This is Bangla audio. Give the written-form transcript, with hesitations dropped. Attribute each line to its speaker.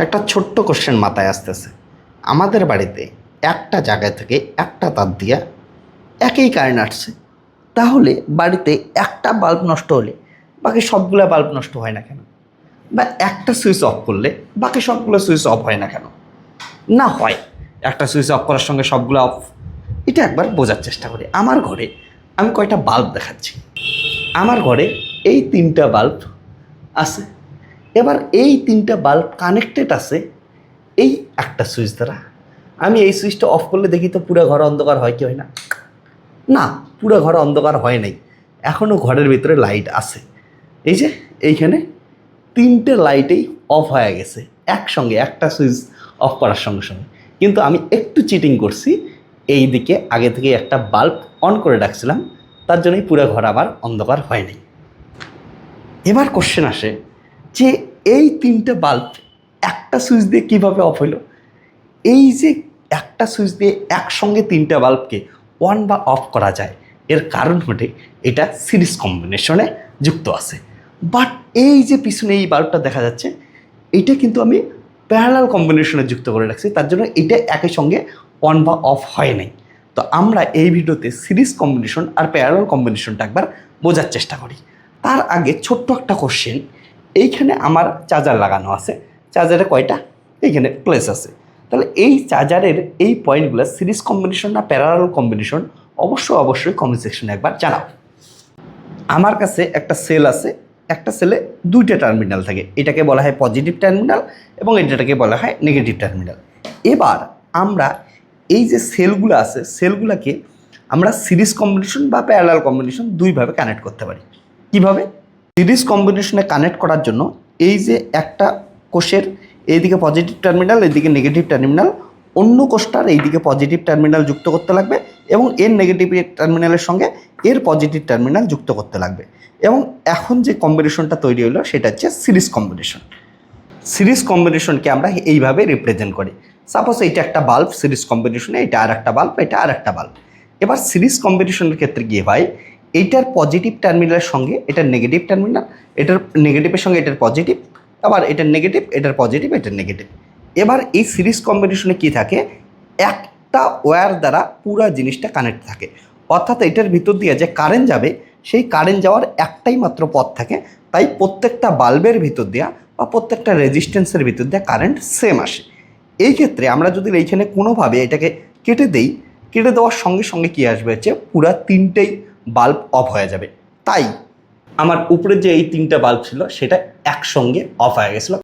Speaker 1: একটা ছোট্ট কোশ্চেন মাথায় আসতেছে। আমাদের বাড়িতে একটা জায়গা থেকে একটা তার দিয়া একই কারেন্ট আসছে, তাহলে বাড়িতে একটা বাল্ব নষ্ট হলে বাকি সবগুলো বাল্ব নষ্ট হয় না কেন? বা একটা সুইচ অফ করলে বাকি সবগুলো সুইচ অফ হয় না কেন? না হয়, একটা সুইচ অফ করার সঙ্গে সবগুলো অফ। এটা একবার বোঝার চেষ্টা করি। আমার ঘরে আমি কয়টা বাল্ব দেখাচ্ছি। আমার ঘরে এই তিনটা বাল্ব আছে। এবার এই তিনটা বাল্ব কানেক্টেড আছে এই একটা সুইচ দ্বারা। আমি এই সুইচটা অফ করলে দেখি তো পুরো ঘর অন্ধকার হয় কি হয় না? না, পুরো ঘর অন্ধকার হয় নাই, এখনও ঘরের ভিতরে লাইট আছে। এই যে এইখানে তিনটে লাইটেই অফ হয়ে গেছে একসঙ্গে, একটা সুইচ অফ করার সঙ্গে সঙ্গে। কিন্তু আমি একটু চিটিং করছি, এই দিকে আগে থেকে একটা বাল্ব অন করে রাখছিলাম, তার জন্যই পুরো ঘর আবার অন্ধকার হয়নি। এবার কোশ্চেন আসে যে এই তিনটে বাল্ব একটা সুইচ দিয়ে কীভাবে অফ হইল? এই যে একটা সুইচ দিয়ে একসঙ্গে তিনটা বাল্বকে অন বা অফ করা যায়, এর কারণ হতে এটা সিরিজ কম্বিনেশনে যুক্ত আছে। বাট এই যে পিছনে এই বাল্বটা দেখা যাচ্ছে, এটা কিন্তু আমি প্যারালাল কম্বিনেশনে যুক্ত করে রাখছি, তার জন্য এটা একই সঙ্গে অন বা অফ হয় নাই। তো আমরা এই ভিডিওতে সিরিজ কম্বিনেশন আর প্যারালাল কম্বিনেশনটা একবার বোঝার চেষ্টা করি। তার আগে ছোট্ট একটা কোশ্চেন, এইখানে আমার চার্জার লাগানো আছে, চার্জারে কয়টা এইখানে প্লেস আছে, তাহলে এই চার্জারের এই পয়েন্টগুলো সিরিজ কম্বিনেশন না প্যারালাল কম্বিনেশন অবশ্যই কমেন্ট সেকশনে একবার জানাও। আমার কাছে একটা সেল আছে, একটা সেলে দুইটা টার্মিনাল থাকে, এটাকে বলা হয় পজিটিভ টার্মিনাল এবং এটাকে বলা হয় নেগেটিভ টার্মিনাল। এবার আমরা এই যে সেলগুলো আছে, সেলগুলোকে আমরা সিরিজ কম্বিনেশন বা প্যারালাল কম্বিনেশন দুইভাবে কানেক্ট করতে পারি। কিভাবে? সিরিজ কম্বিনেশনে কানেক্ট করার জন্য এই যে একটা কোষের এইদিকে পজিটিভ টার্মিনাল, এইদিকে নেগেটিভ টার্মিনাল, অন্য কোষটার এইদিকে পজিটিভ টার্মিনাল যুক্ত করতে লাগবে এবং এর নেগেটিভ টার্মিনালের সঙ্গে এর পজিটিভ টার্মিনাল যুক্ত করতে লাগবে। এবং এখন যে কম্বিনেশনটা তৈরি হলো সেটা হচ্ছে সিরিজ কম্বিনেশন। সিরিজ কম্বিনেশনকে আমরা এইভাবে রিপ্রেজেন্ট করি। সাপোজ এইটা একটা বাল্ব সিরিজ কম্বিনেশনে, এটা আর একটা বাল্ব, এটা আর একটা বাল্ব। এবার সিরিজ কম্বিনেশনের ক্ষেত্রে গিয়ে হয় এইটার পজিটিভ টার্মিনালের সঙ্গে এটার নেগেটিভ টার্মিনাল, এটার নেগেটিভের সঙ্গে এটার পজিটিভ, আবার এটার নেগেটিভ, এটার পজিটিভ, এটার নেগেটিভ। এবার এই সিরিজ কম্বিনেশনে কী থাকে, একটা ওয়্যার দ্বারা পুরো জিনিসটা কানেক্ট থাকে। অর্থাৎ এটার ভিতর দিয়ে যে কারেন্ট যাবে, সেই কারেন্ট যাওয়ার একটাই মাত্র পথ থাকে। তাই প্রত্যেকটা বাল্বের ভিতর দেওয়া বা প্রত্যেকটা রেজিস্ট্যান্সের ভিতর দিয়ে কারেন্ট সেম আসে। এই ক্ষেত্রে আমরা যদি এইখানে কোনোভাবে এটাকে কেটে দেই, কেটে দেওয়ার সঙ্গে সঙ্গে কী আসবে হচ্ছে পুরা তিনটেই বাল্ব অফ হয়ে যাবে। তাই আমার উপরে যে এই তিনটা বাল্ব ছিল সেটা একসঙ্গে অফ হয়ে গেছিলো।